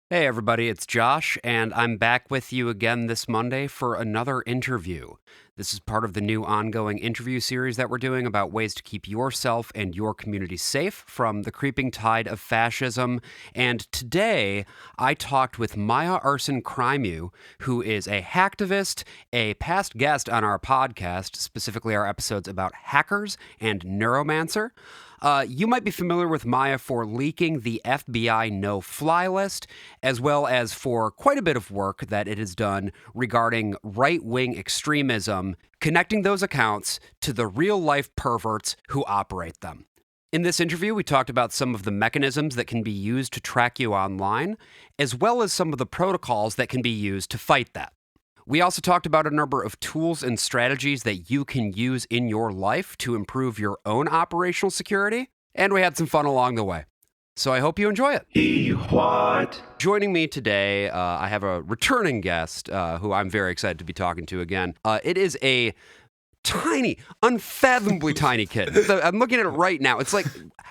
Hey everybody, it's Josh, and I'm back with you again this Monday for another interview. This is part of the new ongoing interview series that we're doing about ways to keep yourself and your community safe from the creeping tide of fascism. And today, I talked with Maia crimew, who is a hacktivist, a past guest on our podcast, specifically our episodes about hackers and neuromancer. You might be familiar with Maia for leaking the FBI no-fly list, as well as for quite a bit of work that it has done regarding right-wing extremism, connecting those accounts to the real-life perverts who operate them. In this interview, we talked about some of the mechanisms that can be used to track you online, as well as some of the protocols that can be used to fight that. We also talked about a number of tools and strategies that you can use in your life to improve your own operational security, and we had some fun along the way. So I hope you enjoy it. What? Joining me today, I have a returning guest who I'm very excited to be talking to again. It is a tiny, unfathomably tiny kid. I'm looking at it right now. It's like,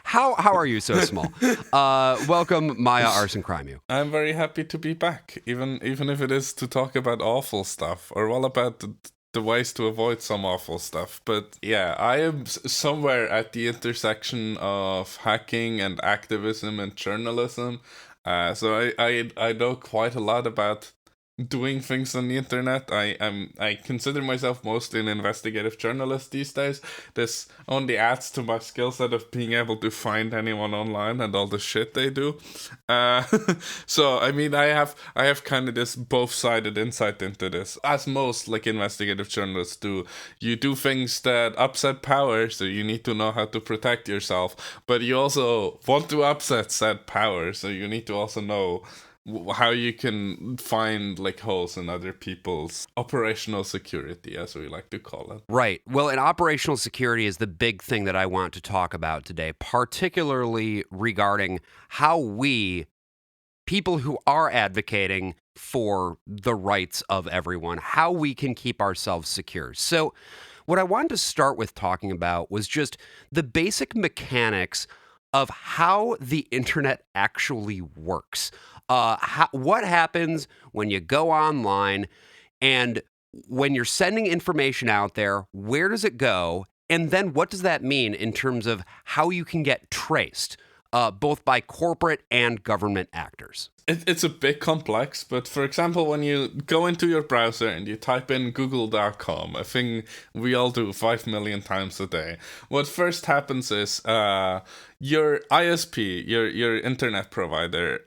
how are you so small? Welcome, Maia crimew. I'm very happy to be back, even if it is to talk about awful stuff, or all about the ways to avoid some awful stuff. But yeah, I am somewhere at the intersection of hacking and activism and journalism. So I know quite a lot about doing things on the internet. I consider myself mostly an investigative journalist these days. This only adds to my skill set of being able to find anyone online and all the shit they do. So I mean, I have kind of this both-sided insight into this, as most like investigative journalists do. You do things that upset power, so you need to know how to protect yourself, but you also want to upset said power, so you need to also know how you can find like holes in other people's operational security, as we like to call it. Right. Well, and operational security is the big thing that I want to talk about today, particularly regarding how we, people who are advocating for the rights of everyone, how we can keep ourselves secure. So what I wanted to start with talking about was just the basic mechanics of how the internet actually works. What happens when you go online and when you're sending information out there, where does it go? And then what does that mean in terms of how you can get traced, both by corporate and government actors? It's a bit complex, but for example, when you go into your browser and you type in google.com, a thing we all do 5 million times a day, what first happens is your ISP, your internet provider,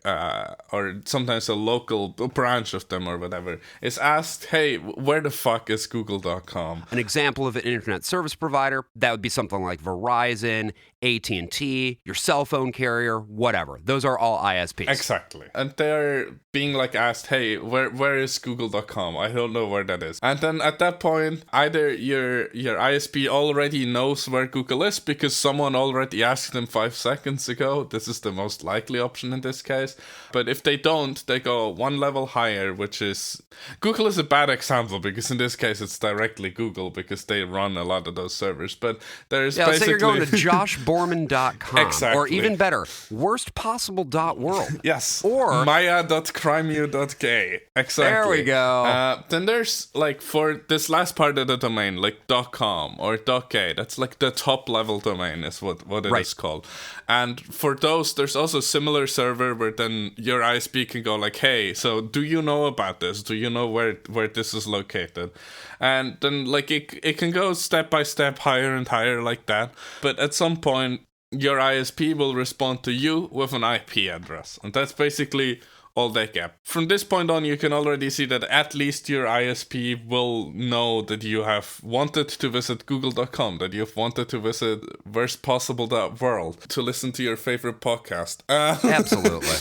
or sometimes a local branch of them or whatever, is asked, hey, where the fuck is google.com? An example of an internet service provider, that would be something like Verizon, AT&T, your cell phone carrier, whatever. Those are all ISPs. Exactly. And they're being like asked, hey, where is google.com? I don't know where that is. And then at that point, either your ISP already knows where Google is because someone already asked them 5 seconds ago. This is the most likely option in this case. But if they don't, they go one level higher, which is... Google is a bad example because in this case it's directly Google because they run a lot of those servers. But there's basically... say you're going to joshborman.com. Exactly. Or even better, worstpossible.world. Yes. Or maia.crimew.k. Exactly. There we go. Then there's like for this last part of the domain, like .com or .k. That's like the top level domain is what it is called. And for those, there's also a similar server where then your ISP can go like, hey, so do you know about this? Do you know where this is located? And then like it can go step by step higher and higher like that. But at some point, your ISP will respond to you with an IP address. And that's basically all they get. From this point on, you can already see that at least your ISP will know that you have wanted to visit google.com, that you've wanted to visit worstpossible.world to listen to your favorite podcast. Absolutely.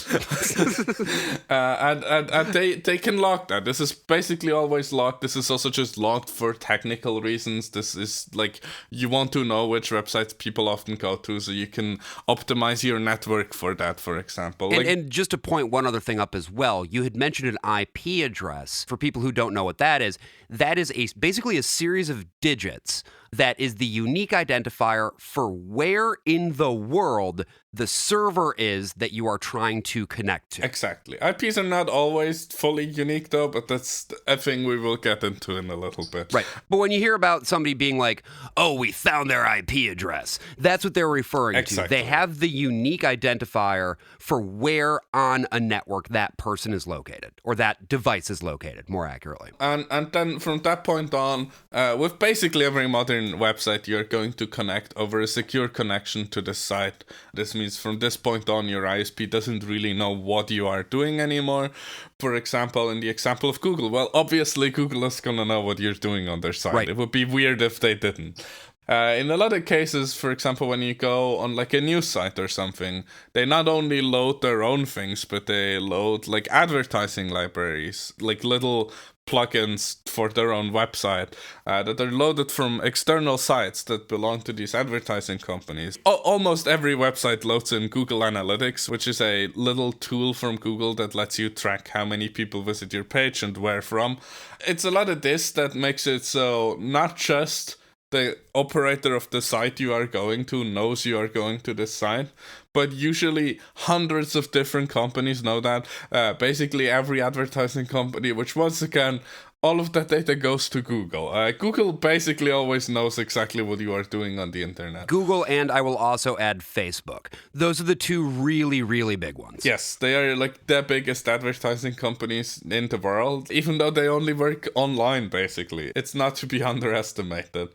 And they can lock that. This is basically always locked. This is also just locked for technical reasons. This is like, you want to know which websites people often go to, so you can optimize your network for that, for example. And just to point one other thing up as well, you had mentioned an IP address. For people who don't know what that is basically a series of digits that is the unique identifier for where in the world the server is that you are trying to connect to. Exactly. IPs are not always fully unique, though, but that's a thing we will get into in a little bit. Right. But when you hear about somebody being like, oh, we found their IP address, that's what they're referring to. They have the unique identifier for where on a network that person is located, or that device is located, more accurately. And then from that point on, with basically every modern website, you're going to connect over a secure connection to the site. This means from this point on, your ISP doesn't really know what you are doing anymore. For example, in the example of Google, well, obviously Google is going to know what you're doing on their site. Right. It would be weird if they didn't. In a lot of cases, for example, when you go on like a news site or something, they not only load their own things, but they load like advertising libraries, like little plugins for their own website that are loaded from external sites that belong to these advertising companies. Almost every website loads in Google Analytics, which is a little tool from Google that lets you track how many people visit your page and where from. It's a lot of this that makes it so not just the operator of the site you are going to knows you are going to this site, but usually hundreds of different companies know that. Basically every advertising company, which once again, all of that data goes to Google. Google basically always knows exactly what you are doing on the internet. Google, and I will also add Facebook. Those are the two really, really big ones. Yes, they are like the biggest advertising companies in the world, even though they only work online, basically. It's not to be underestimated.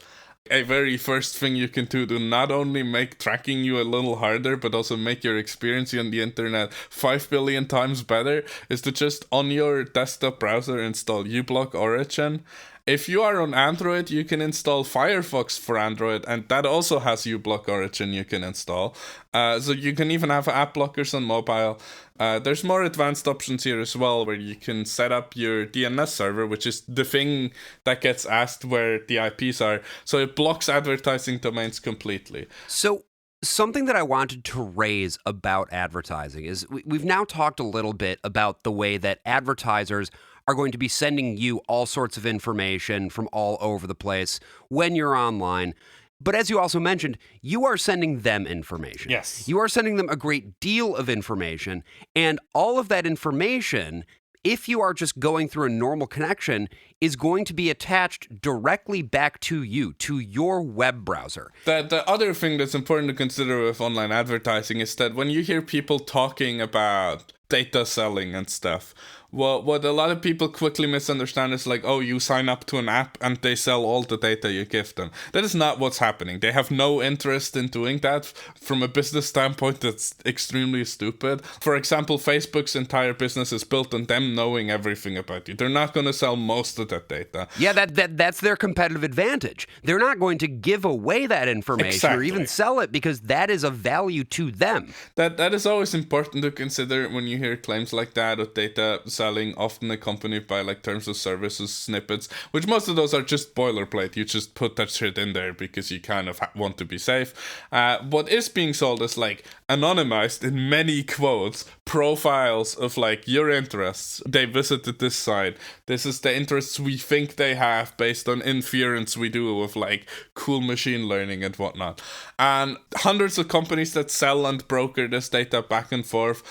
A very first thing you can do to not only make tracking you a little harder, but also make your experience on the internet 5 billion times better, is to just on your desktop browser install uBlock Origin. If you are on Android, you can install Firefox for Android, and that also has uBlock Origin you can install. So you can even have app blockers on mobile. There's more advanced options here as well, where you can set up your DNS server, which is the thing that gets asked where the IPs are. So it blocks advertising domains completely. So something that I wanted to raise about advertising is we've now talked a little bit about the way that advertisers are going to be sending you all sorts of information from all over the place when you're online. But as you also mentioned, you are sending them information. Yes. You are sending them a great deal of information, and all of that information, if you are just going through a normal connection, is going to be attached directly back to you, to your web browser. The other thing that's important to consider with online advertising is that when you hear people talking about data selling and stuff, what a lot of people quickly misunderstand is like, oh, you sign up to an app and they sell all the data you give them. That is not what's happening. They have no interest in doing that. From a business standpoint, that's extremely stupid. For example, Facebook's entire business is built on them knowing everything about you. They're not going to sell most of that data. Yeah, that's their competitive advantage. They're not going to give away that information or even sell it because that is of value to them. That is always important to consider when you hear claims like that of data selling, often accompanied by like terms of services snippets, which most of those are just boilerplate. You just put that shit in there because you kind of want to be safe. What is being sold is like anonymized, in many quotes, profiles of like your interests. They visited this site. This is the interests we think they have based on inference we do with like cool machine learning and whatnot. And hundreds of companies that sell and broker this data back and forth.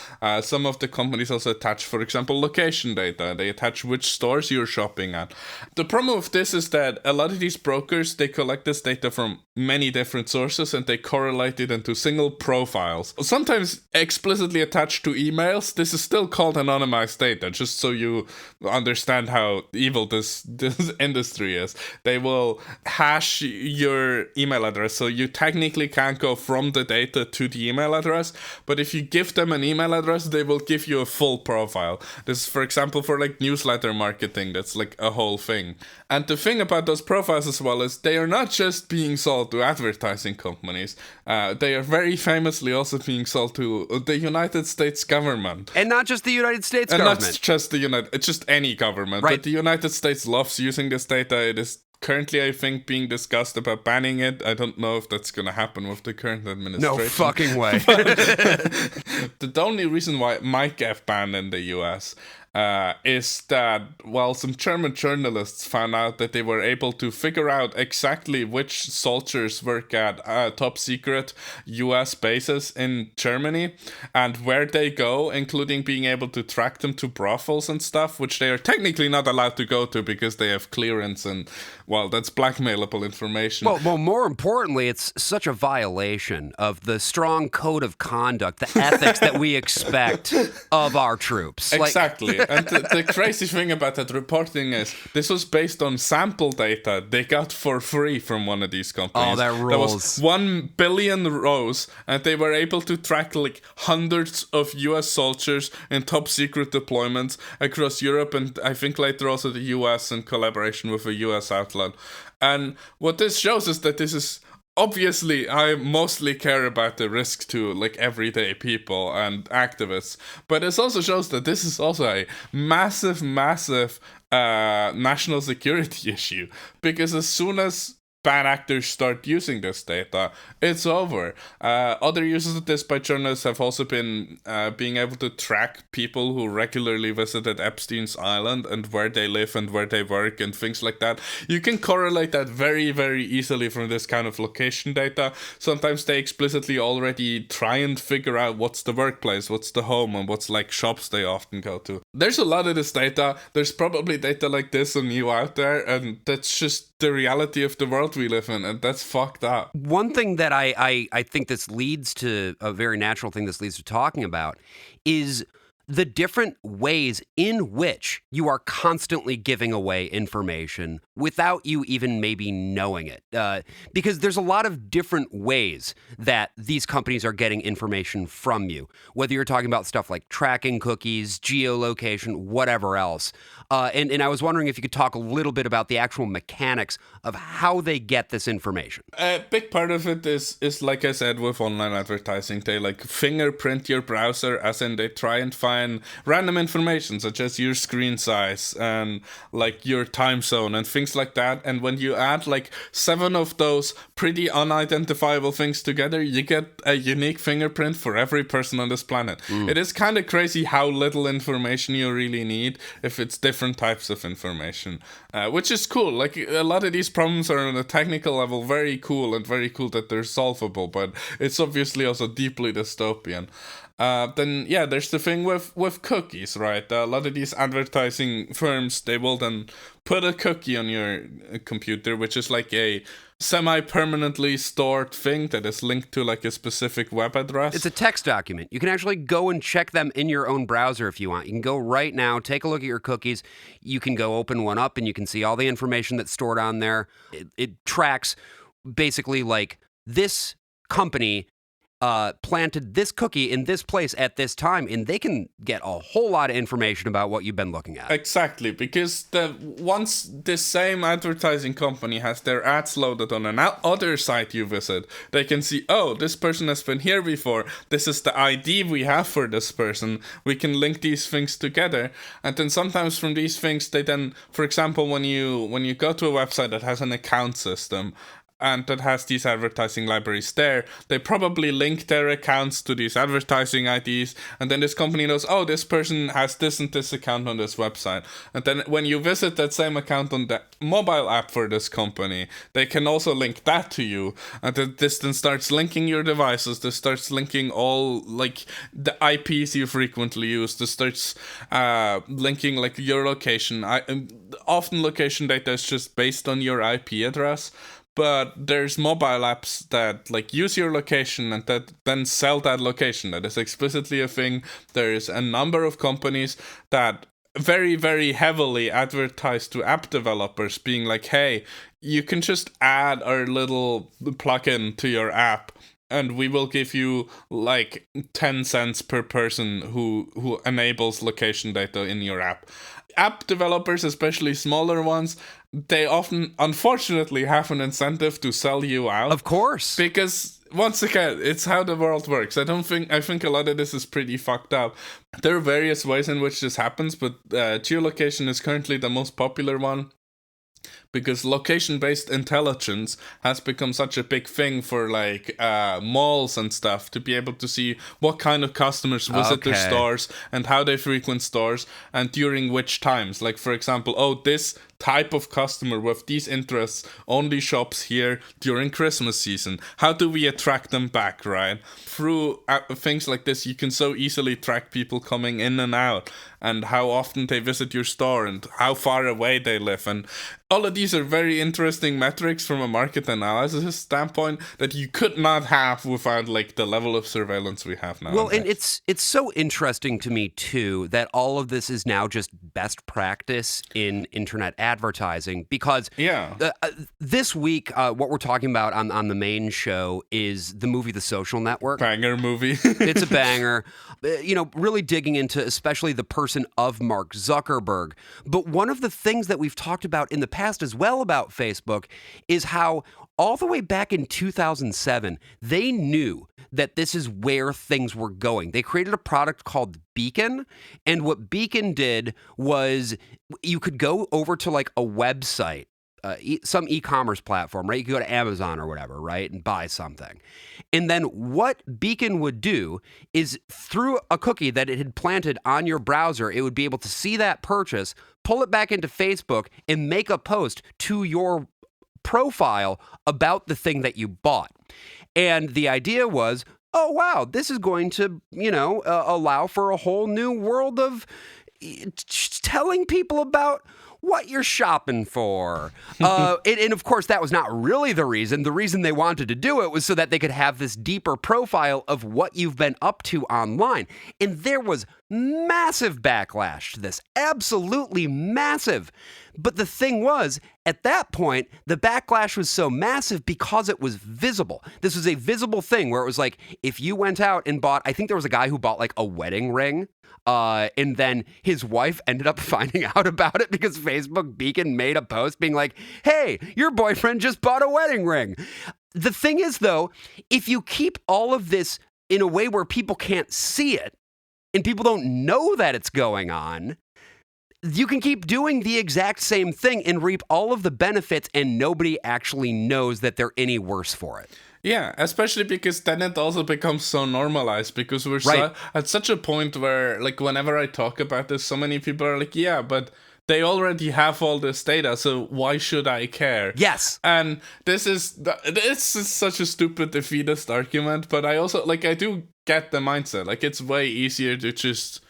Some of the companies also attach, for example, location data. They attach which stores you're shopping at. The problem with this is that a lot of these brokers, they collect this data from many different sources and they correlate it into single profiles. Sometimes explicitly attached to emails. This is still called anonymized data, just so you understand how evil this industry is. They will hash your email address, so you technically can't go from the data to the email address, but if you give them an email address, they will give you a full profile. This is, for example, for like newsletter marketing, that's like a whole thing. And the thing about those profiles as well is they are not just being sold to advertising companies. They are very famously also being sold to the United States government. And not just the United States government. And not just it's just any government. Right. But the United States loves using this data. It is currently, I think, being discussed about banning it. I don't know if that's going to happen with the current administration. No fucking way. The only reason why it might get banned in the US is that, well, some German journalists found out that they were able to figure out exactly which soldiers work at top secret US bases in Germany and where they go, including being able to track them to brothels and stuff, which they are technically not allowed to go to because they have clearance and, well, that's blackmailable information. Well, more importantly, it's such a violation of the strong code of conduct, the ethics that we expect of our troops. Exactly. And the crazy thing about that reporting is this was based on sample data they got for free from one of these companies. Oh, that rules. There was 1 billion rows, and they were able to track like hundreds of US soldiers in top secret deployments across Europe and I think later also the US in collaboration with a US outlet. And what this shows is that this is obviously, I mostly care about the risk to like everyday people and activists, but it also shows that this is also a massive national security issue, because as soon as bad actors start using this data, it's over. Other uses of this by journalists have also been being able to track people who regularly visited Epstein's Island and where they live and where they work and things like that. You can correlate that very, very easily from this kind of location data. Sometimes they explicitly already try and figure out what's the workplace, what's the home, and what's like shops they often go to. There's a lot of this data. There's probably data like this on you out there, and that's just the reality of the world we live in, and that's fucked up. One thing that I think this leads to, a very natural thing this leads to talking about, is the different ways in which you are constantly giving away information without you even maybe knowing it. Because there's a lot of different ways that these companies are getting information from you, whether you're talking about stuff like tracking cookies, geolocation, whatever else. And I was wondering if you could talk a little bit about the actual mechanics of how they get this information. A big part of it is like I said, with online advertising, they like fingerprint your browser, as in they try and find random information such as your screen size and like your time zone and things like that. And when you add like 7 of those pretty unidentifiable things together, you get a unique fingerprint for every person on this planet. It is kind of crazy how little information you really need if it's different types of information, which is cool. Like a lot of these problems are on a technical level very cool, and very cool that they're solvable, but it's obviously also deeply dystopian. Then there's the thing with cookies, right? A lot of these advertising firms, they will then put a cookie on your computer, which is like a semi-permanently stored thing that is linked to like a specific web address. It's a text document. You can actually go and check them in your own browser if you want. You can go right now, take a look at your cookies. You can go open one up and you can see all the information that's stored on there. It tracks basically like this company planted this cookie in this place at this time, and they can get a whole lot of information about what you've been looking at. Exactly, because once this same advertising company has their ads loaded on another site you visit, they can see, oh, this person has been here before, this is the ID we have for this person, we can link these things together, and then sometimes from these things, they then, for example, when you go to a website that has an account system, and that has these advertising libraries there, they probably link their accounts to these advertising IDs, and then this company knows, oh, this person has this and this account on this website. And then when you visit that same account on the mobile app for this company, they can also link that to you. And then this then starts linking your devices, this starts linking all, like, the IPs you frequently use, this starts linking, like, your location. Often location data is just based on your IP address, but there's mobile apps that like use your location and that then sell that location. That is explicitly a thing. There is a number of companies that very, very heavily advertise to app developers, being like, hey, you can just add our little plugin to your app, and we will give you like 10 cents per person who enables location data in your app. App developers, especially smaller ones, they often, unfortunately, have an incentive to sell you out. Of course. Because, once again, it's how the world works. I think a lot of this is pretty fucked up. There are various ways in which this happens, but geolocation is currently the most popular one. because location-based intelligence has become such a big thing for like malls and stuff, to be able to see what kind of customers visit their stores and how they frequent stores and during which times. Like, for example, this type of customer with these interests only shops here during Christmas season. How do we attract them back, right? Through things like this, you can so easily track people coming in and out, and how often they visit your store, and how far away they live. And all of these are very interesting metrics from a market analysis standpoint that you could not have without like the level of surveillance we have now. Well, and it's so interesting to me too that all of this is now just best practice in internet advertising, because this week what we're talking about on the main show is the movie The Social Network. Banger movie. It's a banger. Really digging into especially the person of Mark Zuckerberg. But one of the things that we've talked about in the past as well about Facebook is how all the way back in 2007, they knew that this is where things were going. They created a product called Beacon, and what Beacon did was you could go over to like a website, some e-commerce platform, right? You could go to Amazon or whatever, right, and buy something. And then what Beacon would do is, through a cookie that it had planted on your browser, it would be able to see that purchase, pull it back into Facebook, and make a post to your profile about the thing that you bought. And the idea was, oh, wow, this is going to, allow for a whole new world of telling people about what you're shopping for. And of course, that was not really the reason. The reason they wanted to do it was so that they could have this deeper profile of what you've been up to online. And there was massive backlash to this. Absolutely massive. But the thing was, at that point, the backlash was so massive because it was visible. This was a visible thing where it was like, if you went out and bought, I think there was a guy who bought like a wedding ring, and then his wife ended up finding out about it because Facebook Beacon made a post being like, hey, your boyfriend just bought a wedding ring. The thing is, though, if you keep all of this in a way where people can't see it and people don't know that it's going on, you can keep doing the exact same thing and reap all of the benefits, and nobody actually knows that they're any worse for it. Yeah, especially because then it also becomes so normalized, because we're at such a point where, like, whenever I talk about this, so many people are like, yeah, but they already have all this data, so why should I care? Yes. And this is such a stupid defeatist argument, but I also, like, I do get the mindset. Like, it's way easier to just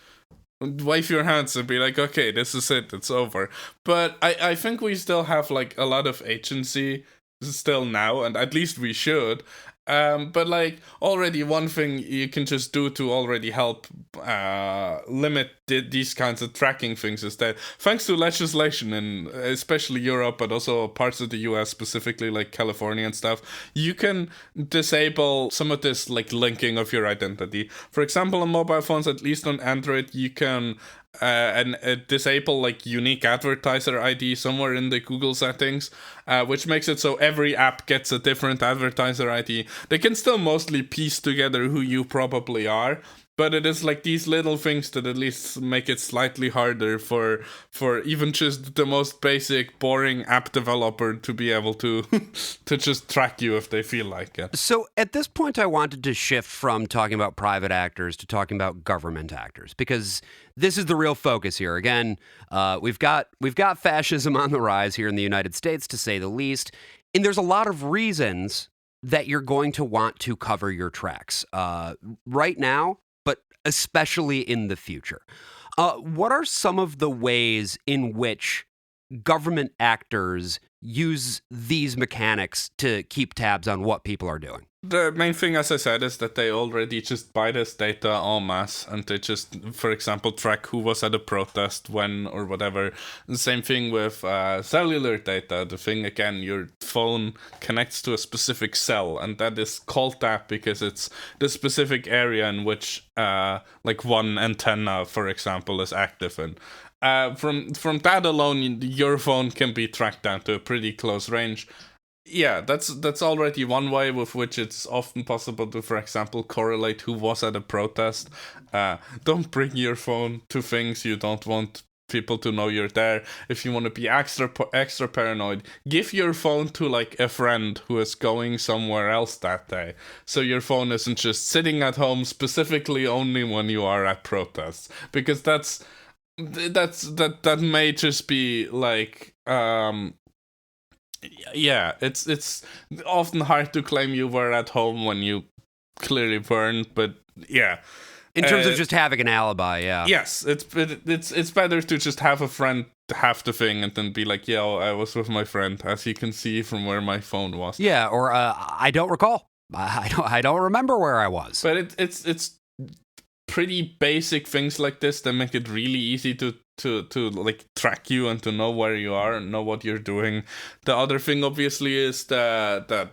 wave your hands and be like, okay, this is it, it's over. But I think we still have, like, a lot of agency still now, and at least we should. But like, already one thing you can just do to already help limit these kinds of tracking things is that, thanks to legislation in especially Europe, but also parts of the US, specifically like California and stuff, you can disable some of this like linking of your identity. For example, on mobile phones, at least on Android, you can disable like unique advertiser ID somewhere in the Google settings, which makes it so every app gets a different advertiser ID. They can still mostly piece together who you probably are, but it is like these little things that at least make it slightly harder for even just the most basic, boring app developer to be able to to just track you if they feel like it. So at this point, I wanted to shift from talking about private actors to talking about government actors, because this is the real focus here. Again, we've got fascism on the rise here in the United States, to say the least, and there's a lot of reasons that you're going to want to cover your tracks right now, but especially in the future. What are some of the ways in which government actors use these mechanics to keep tabs on what people are doing? The main thing, as I said, is that they already just buy this data en masse, and they just, for example, track who was at a protest, when, or whatever. The same thing with cellular data. The thing, again, your phone connects to a specific cell, and that is called that because it's the specific area in which, like, one antenna, for example, is active in. From that alone, your phone can be tracked down to a pretty close range. Yeah, that's already one way with which it's often possible to, for example, correlate who was at a protest. Don't bring your phone to things you don't want people to know you're there. If you want to be extra paranoid, give your phone to like a friend who is going somewhere else that day, so your phone isn't just sitting at home specifically only when you are at protests, because that may just be like it's often hard to claim you were at home when you clearly weren't, but yeah. In terms of just having an alibi, yeah. Yes, it's better to just have a friend have the thing and then be like, yeah, I was with my friend, as you can see from where my phone was. Yeah, or I don't recall. I don't remember where I was. But it's pretty basic things like this that make it really easy to like track you and to know where you are and know what you're doing. The other thing obviously is that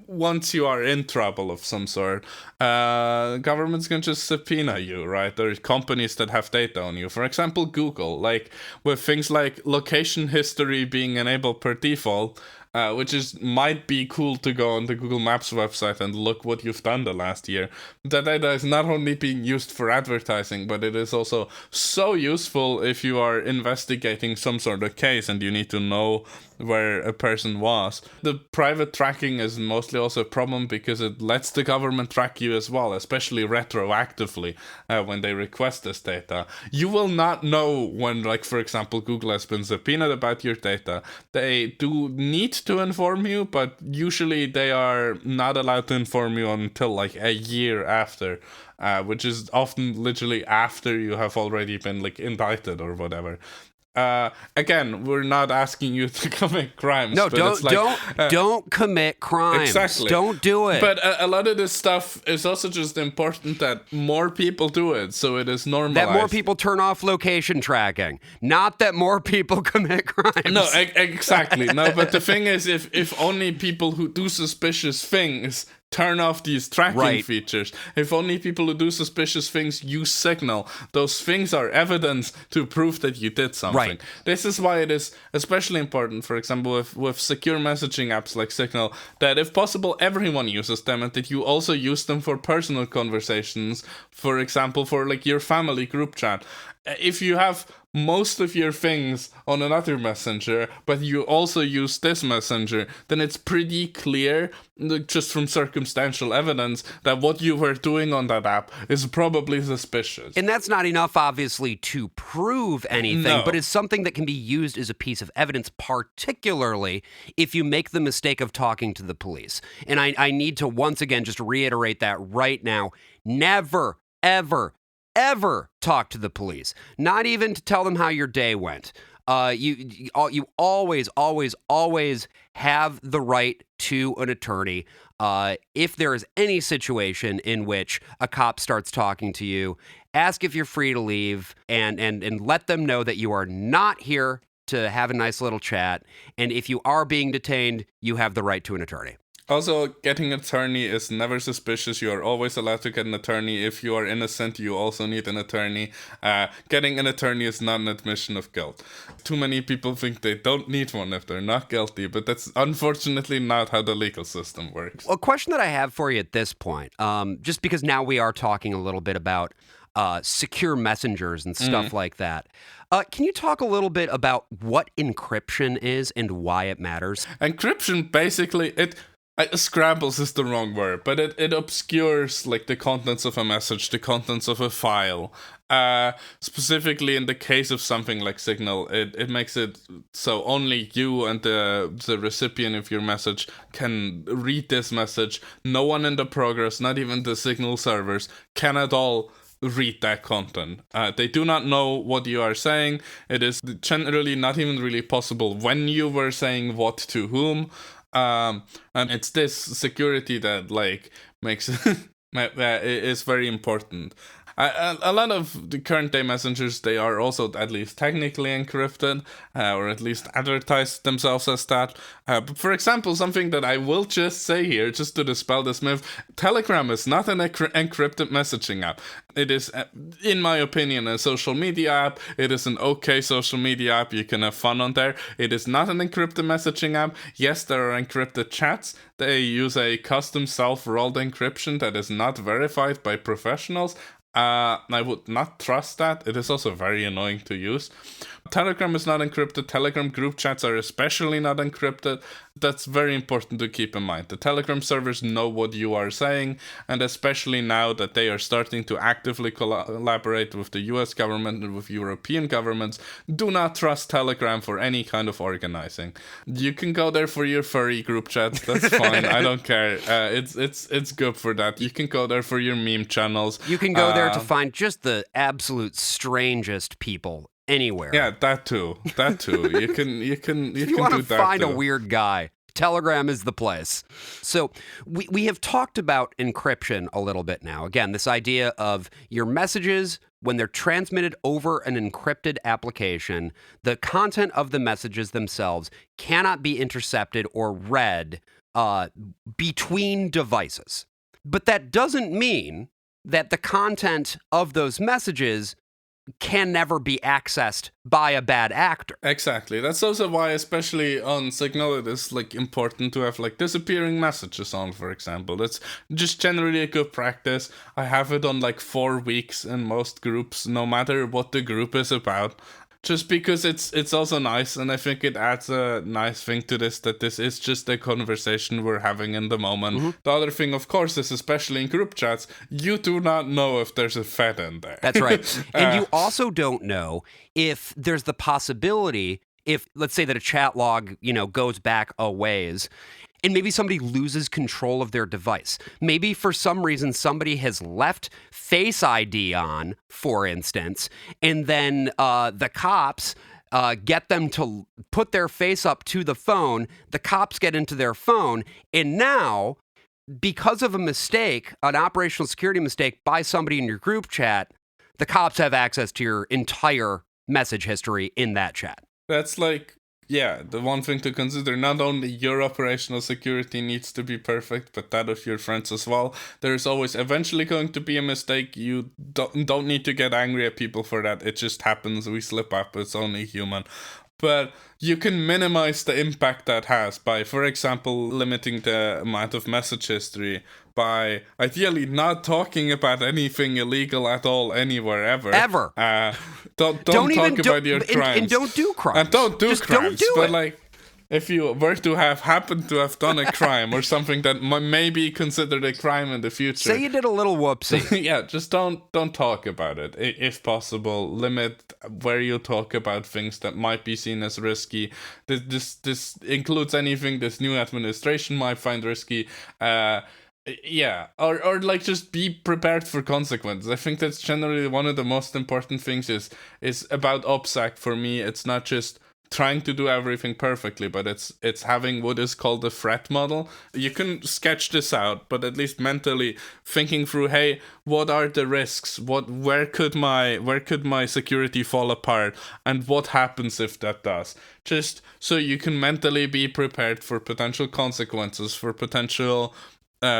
once you are in trouble of some sort, governments can just subpoena you, right? There are companies that have data on you. For example, Google, like with things like location history being enabled per default, which might be cool to go on the Google Maps website and look what you've done the last year. That data is not only being used for advertising, but it is also so useful if you are investigating some sort of case and you need to know where a person was. The private tracking is mostly also a problem because it lets the government track you as well, especially retroactively when they request this data. You will not know when, like, for example, Google has been subpoenaed about your data. They do need to inform you, but usually they are not allowed to inform you until like a year after, which is often literally after you have already been like indicted or whatever. Again, we're not asking you to commit crimes. No, but don't commit crimes. Exactly. Don't do it. But a lot of this stuff is also just important that more people do it, so it is normalized. That more people turn off location tracking, not that more people commit crimes. No, exactly. No, but the thing is, if only people who do suspicious things turn off these tracking features, if only people who do suspicious things use Signal, those things are evidence to prove that you did something. Right. This is why it is especially important, for example, with secure messaging apps like Signal, that if possible, everyone uses them and that you also use them for personal conversations, for example, for like your family group chat. If you have most of your things on another messenger, but you also use this messenger, then it's pretty clear, just from circumstantial evidence, that what you were doing on that app is probably suspicious. And that's not enough, obviously, to prove anything, but it's something that can be used as a piece of evidence, particularly if you make the mistake of talking to the police. And I need to once again just reiterate that right now. Never, ever talk to the police, not even to tell them how your day went. You always have the right to an attorney. If there is any situation in which a cop starts talking to you, ask if you're free to leave and let them know that you are not here to have a nice little chat. And if you are being detained, you have the right to an attorney. Also, getting an attorney is never suspicious. You are always allowed to get an attorney. If you are innocent, you also need an attorney. Getting an attorney is not an admission of guilt. Too many people think they don't need one if they're not guilty, but that's unfortunately not how the legal system works. A question that I have for you at this point, just because now we are talking a little bit about secure messengers and stuff like that. Can you talk a little bit about what encryption is and why it matters? Encryption, basically, scrambles is the wrong word, but it obscures like the contents of a message, the contents of a file. Specifically in the case of something like Signal, it makes it so only you and the recipient of your message can read this message. No one in the progress, not even the Signal servers, can at all read that content. They do not know what you are saying. It is generally not even really possible when you were saying what to whom. And it's this security that like makes is very important. A lot of the current day messengers, they are also at least technically encrypted, or at least advertise themselves as that. But for example, something that I will just say here, just to dispel this myth, Telegram is not an encrypted messaging app. It is, in my opinion, a social media app. It is an okay social media app. You can have fun on there. It is not an encrypted messaging app. Yes, there are encrypted chats. They use a custom self-rolled encryption that is not verified by professionals. I would not trust that. It is also very annoying to use. Telegram is not encrypted. Telegram group chats are especially not encrypted. That's very important to keep in mind. The Telegram servers know what you are saying, and especially now that they are starting to actively collaborate with the US government and with European governments, do not trust Telegram for any kind of organizing. You can go there for your furry group chats. That's fine. I don't care. It's good for that. You can go there for your meme channels. You can go there to find just the absolute strangest people anywhere. Yeah, that too. You can if you can want do to that find too. a weird guy, Telegram is the place. So we have talked about encryption a little bit now. Again, this idea of your messages, when they're transmitted over an encrypted application, the content of the messages themselves cannot be intercepted or read between devices. But that doesn't mean that the content of those messages can never be accessed by a bad actor. Exactly. That's also why, especially on Signal, it is important to have disappearing messages on, for example. That's just generally a good practice. I have it on 4 weeks in most groups, no matter what the group is about. Just because it's also nice, and I think it adds a nice thing to this, that this is just a conversation we're having in the moment. Mm-hmm. The other thing, of course, is especially in group chats, you do not know if there's a Fed in there. That's right. And you also don't know if there's the possibility, if, let's say that a chat log, goes back a ways, and maybe somebody loses control of their device. Maybe for some reason somebody has left Face ID on, for instance, and then the cops get them to put their face up to the phone. The cops get into their phone, and now, because of a mistake, an operational security mistake by somebody in your group chat, the cops have access to your entire message history in that chat. That's the one thing to consider. Not only your operational security needs to be perfect, but that of your friends as well. There's always eventually going to be a mistake. You don't need to get angry at people for that. It just happens. We slip up. It's only human. But you can minimize the impact that has by, for example, limiting the amount of message history, by ideally not talking about anything illegal at all anywhere ever. Ever. Don't talk about your crimes. And don't do crimes. And don't do Just crimes. Don't do but it. If you were to happen to have done a crime or something that may be considered a crime in the future. Say you did a little whoopsie. Yeah, just don't talk about it. If possible, limit where you talk about things that might be seen as risky. This includes anything this new administration might find risky. Yeah, or just be prepared for consequences. I think that's generally one of the most important things is about OPSEC. For me, it's not just trying to do everything perfectly, but it's having what is called a threat model. You can sketch this out, but at least mentally thinking through, hey, what are the risks? Where could my security fall apart? And what happens if that does? Just so you can mentally be prepared for potential consequences, for potential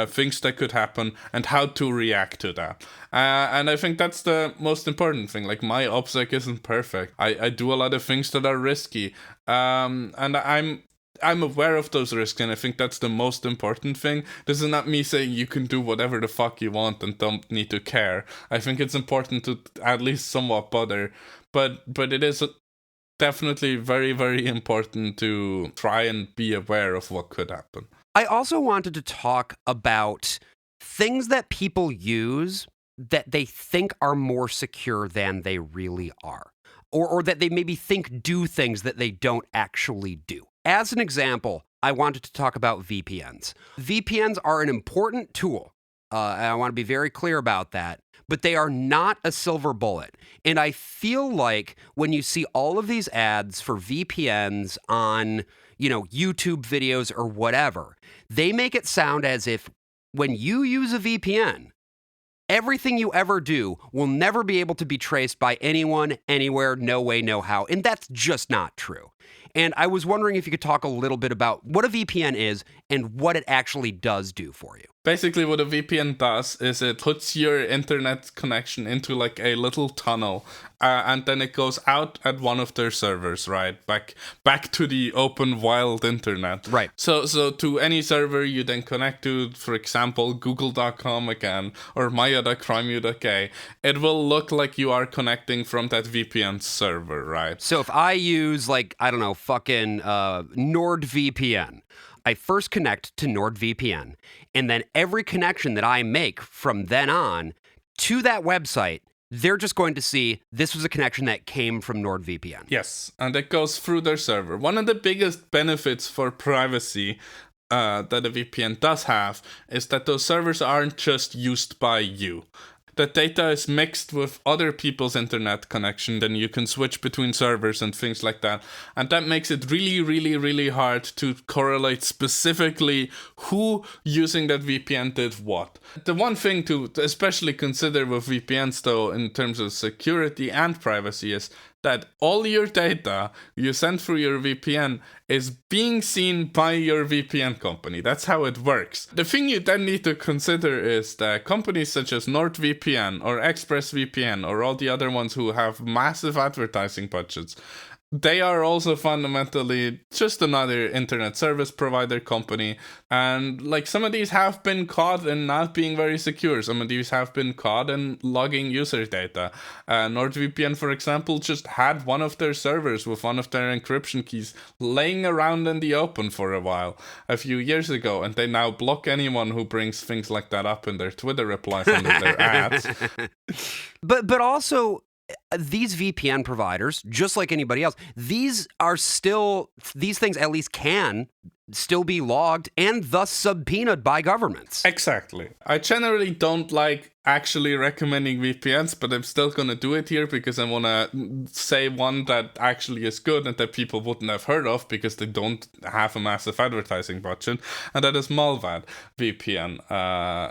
things that could happen, and how to react to that. And I think that's the most important thing. My OPSEC isn't perfect. I do a lot of things that are risky. And I'm aware of those risks, and I think that's the most important thing. This is not me saying you can do whatever the fuck you want and don't need to care. I think it's important to at least somewhat bother. But it is definitely very, very important to try and be aware of what could happen. I also wanted to talk about things that people use that they think are more secure than they really are, or that they maybe think do things that they don't actually do. As an example, I wanted to talk about VPNs. VPNs are an important tool, and I want to be very clear about that, but they are not a silver bullet. And I feel like when you see all of these ads for VPNs on YouTube videos or whatever, they make it sound as if when you use a VPN, everything you ever do will never be able to be traced by anyone, anywhere, no way, no how. And that's just not true. And I was wondering if you could talk a little bit about what a VPN is and what it actually does do for you. Basically, what a VPN does is it puts your internet connection into like a little tunnel, and then it goes out at one of their servers, right? Back to the open wild internet. Right. So to any server you then connect to, for example, google.com again, or maia.crimew.k, it will look like you are connecting from that VPN server, right? So if I use, like, I don't know, fucking NordVPN, I first connect to NordVPN, and then every connection that I make from then on to that website, they're just going to see this was a connection that came from NordVPN. Yes, and it goes through their server. One of the biggest benefits for privacy that a VPN does have is that those servers aren't just used by you. The data is mixed with other people's internet connection, then you can switch between servers and things like that. And that makes it really, really, really hard to correlate specifically who using that VPN did what. The one thing to especially consider with VPNs, though, in terms of security and privacy, is that all your data you send through your VPN is being seen by your VPN company. That's how it works. The thing you then need to consider is that companies such as NordVPN or ExpressVPN or all the other ones who have massive advertising budgets, they are also fundamentally just another internet service provider company. And like some of these have been caught in not being very secure. Some of these have been caught in logging user data. NordVPN, for example, just had one of their servers with one of their encryption keys laying around in the open for a while a few years ago. And they now block anyone who brings things like that up in their Twitter replies under their ads. But also, these VPN providers, just like anybody else, these things at least can still be logged and thus subpoenaed by governments. Exactly. I generally don't like actually recommending VPNs, but I'm still gonna do it here because I wanna say one that actually is good and that people wouldn't have heard of because they don't have a massive advertising budget, and that is Mulvad VPN,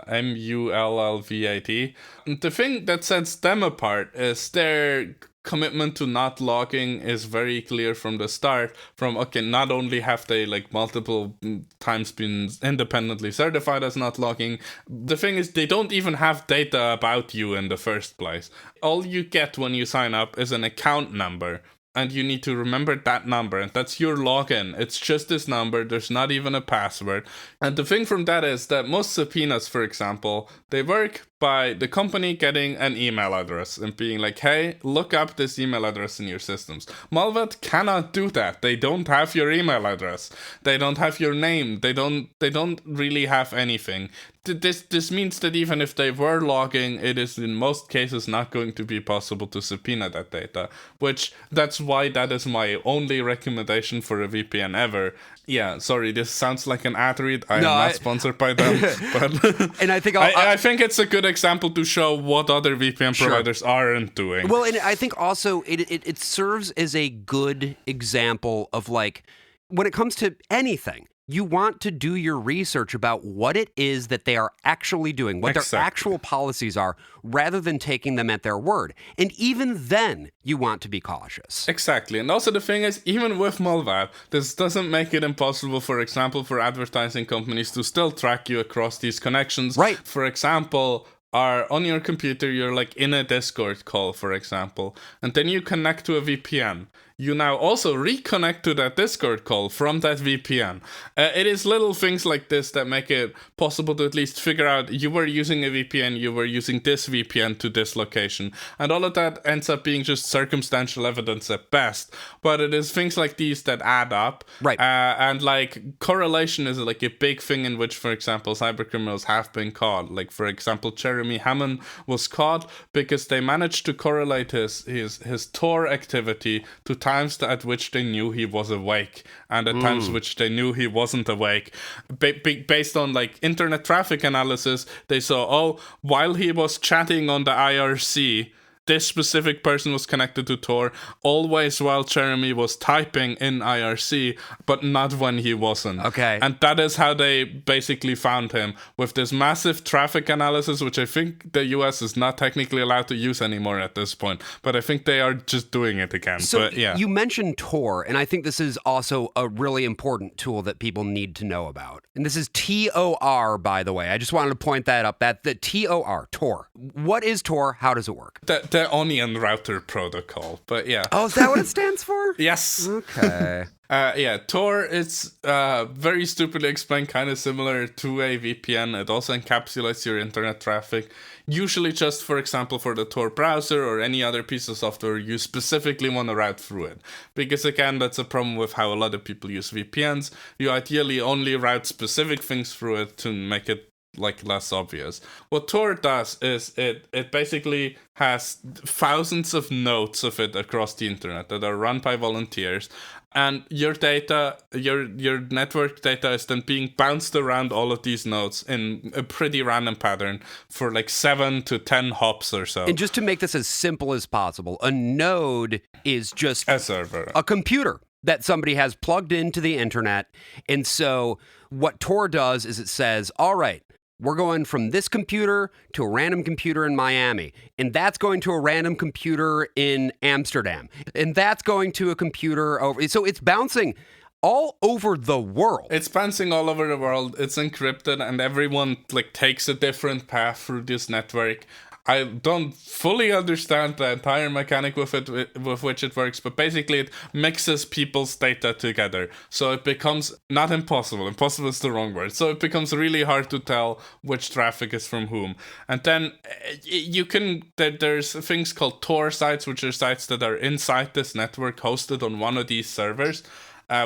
MULLVAT. And the thing that sets them apart is their commitment to not logging is very clear from the start. Not only have they like multiple times been independently certified as not logging, the thing is they don't even have data about you in the first place. All you get when you sign up is an account number. And you need to remember that number, and that's your login. It's just this number, there's not even a password. And the thing from that is that most subpoenas, for example, they work by the company getting an email address and being like, hey, look up this email address in your systems. Mulvad cannot do that. They don't have your email address. They don't have your name. They don't really have anything. This means that even if they were logging, it is in most cases not going to be possible to subpoena that data, that's why that is my only recommendation for a VPN ever. Yeah, sorry, this sounds like an ad read. I am not sponsored by them, but and I think I think it's a good example to show what other VPN providers aren't doing. Well, and I think also it serves as a good example of, like, when it comes to anything, you want to do your research about what it is that they are actually doing, what their actual policies are, rather than taking them at their word. And even then, you want to be cautious. Exactly. And also the thing is, even with Mulvad, this doesn't make it impossible, for example, for advertising companies to still track you across these connections. Right. For example, on your computer, you're like in a Discord call, for example, and then you connect to a VPN. You now also reconnect to that Discord call from that VPN. It is little things like this that make it possible to at least figure out you were using a VPN, you were using this VPN to this location. And all of that ends up being just circumstantial evidence at best. But it is things like these that add up. Right. And like correlation is like a big thing in which, for example, cybercriminals have been caught. Like, for example, Jeremy Hammond was caught because they managed to correlate his Tor activity to times at which they knew he was awake and at times which they knew he wasn't awake. Based on like internet traffic analysis, they saw, while he was chatting on the IRC, this specific person was connected to Tor always while Jeremy was typing in IRC, but not when he wasn't. Okay. And that is how they basically found him, with this massive traffic analysis, which I think the US is not technically allowed to use anymore at this point, but I think they are just doing it again. So but yeah. You mentioned Tor, and I think this is also a really important tool that people need to know about. And this is TOR, by the way. I just wanted to point that up. That the TOR, Tor. What is Tor? How does it work? The onion router protocol. But yeah. Oh, is that what it stands for? Yes. Okay. Tor is very stupidly explained, kind of similar to a VPN. It also encapsulates your internet traffic, usually just, for example, for the Tor browser or any other piece of software you specifically want to route through it. Because again, that's a problem with how a lot of people use VPNs. You ideally only route specific things through it to make it less obvious. What Tor does is it basically has thousands of nodes of it across the internet that are run by volunteers, and your data, your network data is then being bounced around all of these nodes in a pretty random pattern for 7 to 10 hops or so. And just to make this as simple as possible, a node is just a server, a computer that somebody has plugged into the internet. And so what Tor does is it says, all right, we're going from this computer to a random computer in Miami, and that's going to a random computer in Amsterdam, and that's going to a computer over. So it's bouncing all over the world. It's bouncing all over the world. It's encrypted, and everyone takes a different path through this network. I don't fully understand the entire mechanic with which it works, but basically it mixes people's data together. So it becomes not impossible. Impossible is the wrong word. So it becomes really hard to tell which traffic is from whom. And then there's things called Tor sites, which are sites that are inside this network hosted on one of these servers.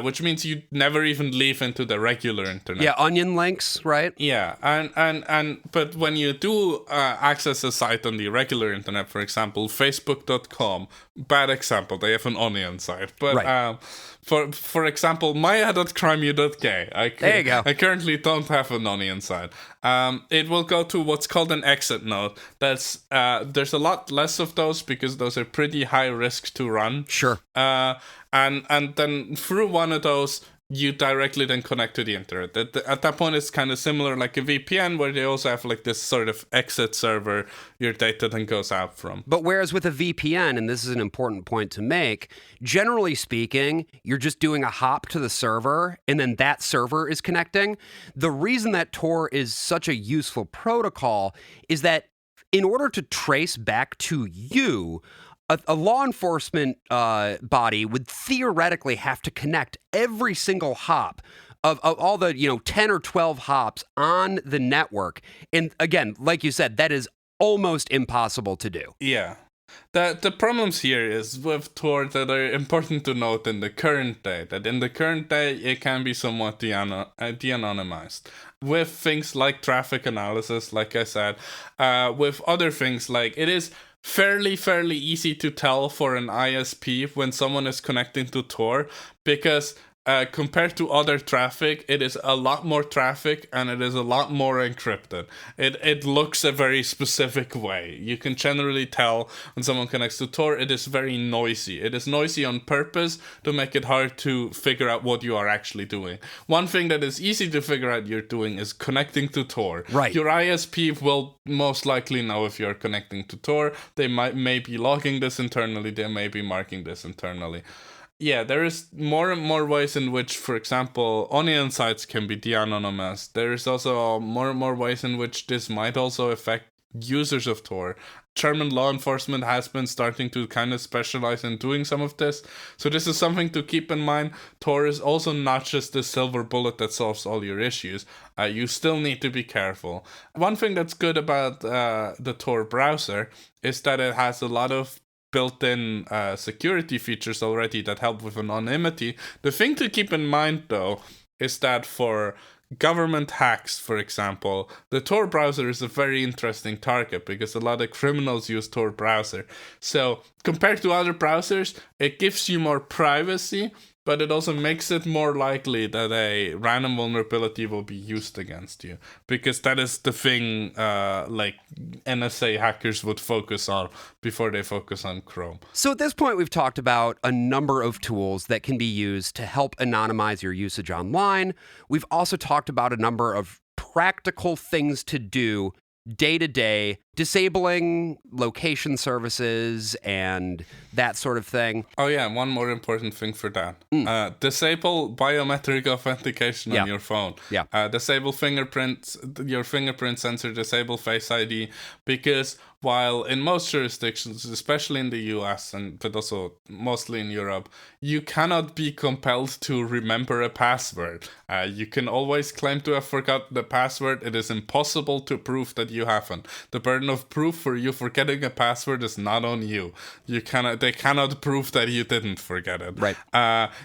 Which means you never even leave into the regular internet. Yeah, onion links, right? Yeah, and but when you do access a site on the regular internet, for example, Facebook.com, bad example, they have an onion site. But right. For example, maia.crimew.gay. There you go. I currently don't have an onion site. It will go to what's called an exit node. There's a lot less of those because those are pretty high risk to run. Sure. And then through one of those, you directly then connect to the internet. At that point, it's kind of similar like a VPN, where they also have this sort of exit server your data then goes out from. But whereas with a VPN, and this is an important point to make, generally speaking, you're just doing a hop to the server, and then that server is connecting. The reason that Tor is such a useful protocol is that in order to trace back to you, a law enforcement body would theoretically have to connect every single hop of all the 10 or 12 hops on the network. And again, like you said, that is almost impossible to do. Yeah. The problems here is with Tor that are important to note in the current day. That in the current day, it can be somewhat de-anonymized. With things like traffic analysis, like I said, with other things like it is fairly easy to tell for an ISP when someone is connecting to Tor, because compared to other traffic, it is a lot more traffic and it is a lot more encrypted. It looks a very specific way. You can generally tell when someone connects to Tor, it is very noisy. It is noisy on purpose to make it hard to figure out what you are actually doing. One thing that is easy to figure out you're doing is connecting to Tor. Right. Your ISP will most likely know if you're connecting to Tor. They may be logging this internally. They may be marking this internally. Yeah, there is more and more ways in which, for example, onion sites can be de-anonymized. There is also more and more ways in which this might also affect users of Tor. German law enforcement has been starting to kind of specialize in doing some of this. So this is something to keep in mind. Tor is also not just the silver bullet that solves all your issues. You still need to be careful. One thing that's good about the Tor browser is that it has a lot of built-in security features already that help with anonymity. The thing to keep in mind, though, is that for government hacks, for example, the Tor browser is a very interesting target because a lot of criminals use Tor browser. So compared to other browsers, it gives you more privacy, but it also makes it more likely that a random vulnerability will be used against you, because that is the thing like NSA hackers would focus on before they focus on Chrome. So at this point, we've talked about a number of tools that can be used to help anonymize your usage online. We've also talked about a number of practical things to do day to day, disabling location services and that sort of thing. Oh yeah, one more important thing for that. Disable biometric authentication on your phone. Disable fingerprints, your fingerprint sensor, disable Face ID, because while in most jurisdictions, especially in the US but also mostly in Europe, you cannot be compelled to remember a password. You can always claim to have forgotten the password. It is impossible to prove that you haven't. The burden of proof for you forgetting a password is not on you. They cannot prove that you didn't forget it. Right.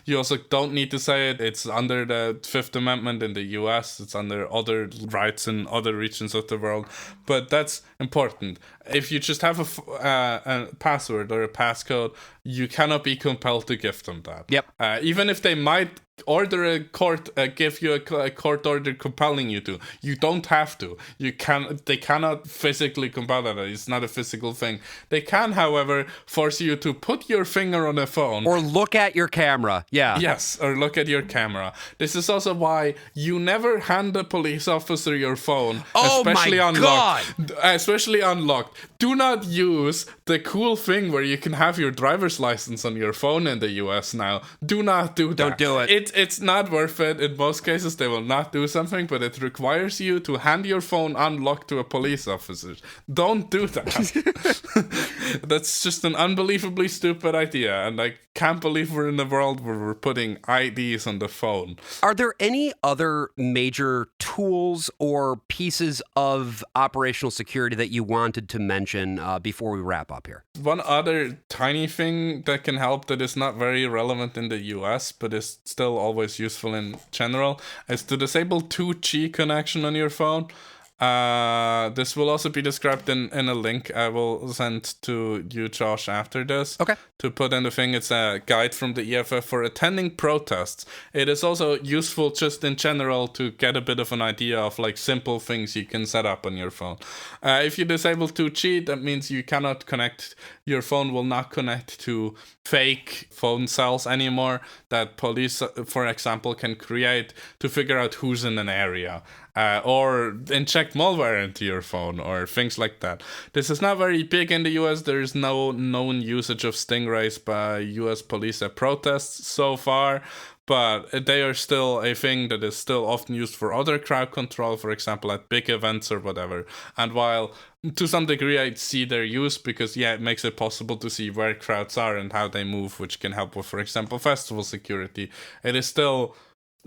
You also don't need to say it. It's under the Fifth Amendment in the US. It's under other rights in other regions of the world. But that's important. If you just have a password or a passcode, you cannot be compelled to give them that. Yep. Even if they might order a court, give you a court order compelling you to, you don't have to. They cannot physically compel that. It's not a physical thing. They can, however, force you to put your finger on a phone or look at your camera. Yes, or look at your camera. This is also why you never hand a police officer your phone, especially unlocked. Do not use the cool thing where you can have your driver's license on your phone in the US now. Do not do that. Don't do it. It's not worth it. In most cases, they will not do something, but it requires you to hand your phone unlocked to a police officer. Don't do that. That's just an unbelievably stupid idea, and I can't believe we're in a world where we're putting IDs on the phone. Are there any other major tools or pieces of operational security that you wanted to mention before we wrap up here? One other tiny thing that can help that is not very relevant in the US, but is still always useful in general, is to disable 2G connection on your phone. This will also be described in a link I will send to you, Josh, after this. Okay. To put in the thing, it's a guide from the EFF for attending protests. It is also useful just in general to get a bit of an idea of like simple things you can set up on your phone. If you disable 2G, that means you cannot connect, your phone will not connect to fake phone cells anymore that police, for example, can create to figure out who's in an area. Or inject malware into your phone or things like that. This is not very big in the US. There is no known usage of stingrays by US police at protests so far, but they are still a thing that is still often used for other crowd control, for example, at big events or whatever. And while to some degree I see their use because, it makes it possible to see where crowds are and how they move, which can help with, for example, festival security, it is still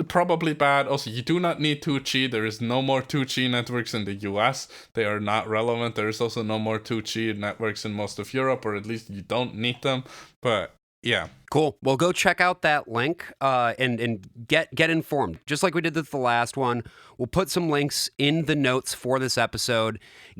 probably bad. Also, you do not need 2G. There is no more 2G networks in the US. They are not relevant. There is also no more 2G networks in most of Europe, or at least you don't need them. But yeah. Cool. Well, go check out that link and get informed. Just like we did with the last one, we'll put some links in the notes for this episode.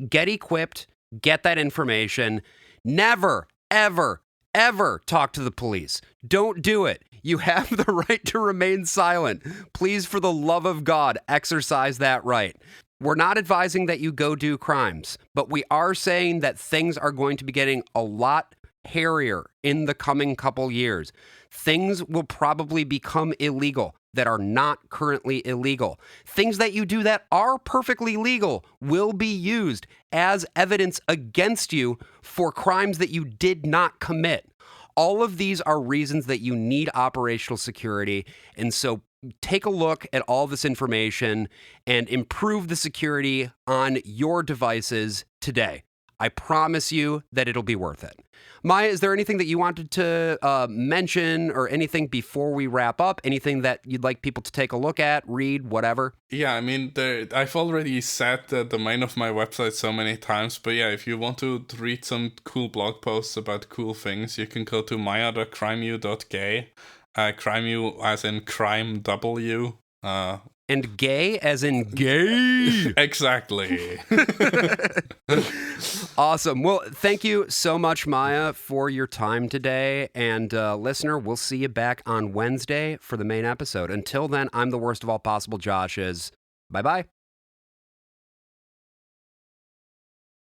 Get equipped. Get that information. Never, ever, ever talk to the police. Don't do it. You have the right to remain silent. Please, for the love of God, exercise that right. We're not advising that you go do crimes, but we are saying that things are going to be getting a lot hairier in the coming couple years. Things will probably become illegal that are not currently illegal. Things that you do that are perfectly legal will be used as evidence against you for crimes that you did not commit. All of these are reasons that you need operational security. And so take a look at all this information and improve the security on your devices today. I promise you that it'll be worth it. Maia, is there anything that you wanted to mention or anything before we wrap up? Anything that you'd like people to take a look at, read, whatever? Yeah, I mean, I've already said the domain of my website so many times, but yeah, if you want to read some cool blog posts about cool things, you can go to maia.crimew.gay. Crimew as in crime W. And gay as in gay. Exactly. Awesome. Well, thank you so much, Maya, for your time today. And listener, we'll see you back on Wednesday for the main episode. Until then, I'm the worst of all possible Joshes. Bye-bye.